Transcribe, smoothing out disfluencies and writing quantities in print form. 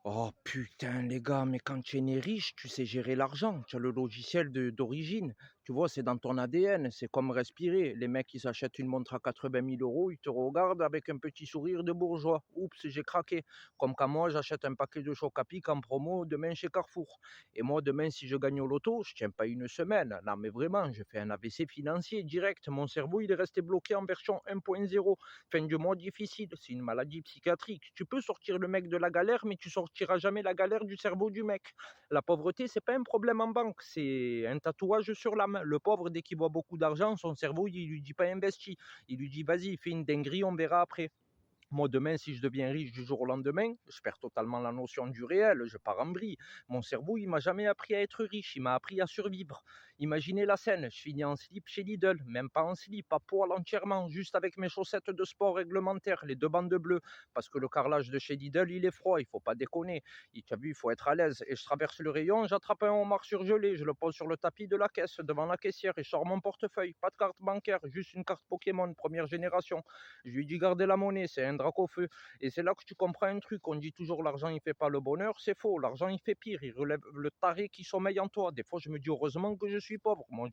Oh putain les gars, mais quand tu es né riche, tu sais gérer l'argent, tu as le logiciel d'origine. Tu vois, c'est dans ton ADN, c'est comme respirer. Les mecs, ils s'achètent une montre à 80 000 euros, ils te regardent avec un petit sourire de bourgeois. Oups, j'ai craqué. Comme quand moi, j'achète un paquet de choc à pic en promo demain chez Carrefour. Et moi, demain, si je gagne au loto, je tiens pas une semaine. Non, mais vraiment, je fais un AVC financier direct. Mon cerveau, il est resté bloqué en version 1.0. Fin du mois difficile, c'est une maladie psychiatrique. Tu peux sortir le mec de la galère, mais tu sortiras jamais la galère du cerveau du mec. La pauvreté, c'est pas un problème en banque, c'est un tatouage sur l'âme. Le pauvre, dès qu'il voit beaucoup d'argent, son cerveau, il lui dit pas investi. Il lui dit vas-y, fais une dinguerie, on verra après. Moi, demain, si je deviens riche du jour au lendemain, je perds totalement la notion du réel, je pars en vrille. Mon cerveau, il m'a jamais appris à être riche, il m'a appris à survivre. Imaginez la scène, je finis en slip chez Lidl, même pas en slip, à poil entièrement, juste avec mes chaussettes de sport réglementaires, les deux bandes bleues, parce que le carrelage de chez Lidl, il est froid, il faut pas déconner. Tu as vu, il faut être à l'aise. Et je traverse le rayon, j'attrape un homard surgelé, je le pose sur le tapis de la caisse, devant la caissière, et je sors mon portefeuille, pas de carte bancaire, juste une carte Pokémon, première génération. Je lui dis garder la monnaie, c'est un drac au feu. Et c'est là que tu comprends un truc. On dit toujours l'argent il fait pas le bonheur, c'est faux. L'argent il fait pire, il relève le taré qui sommeille en toi. Des fois je me dis heureusement que je suis pauvre. Moi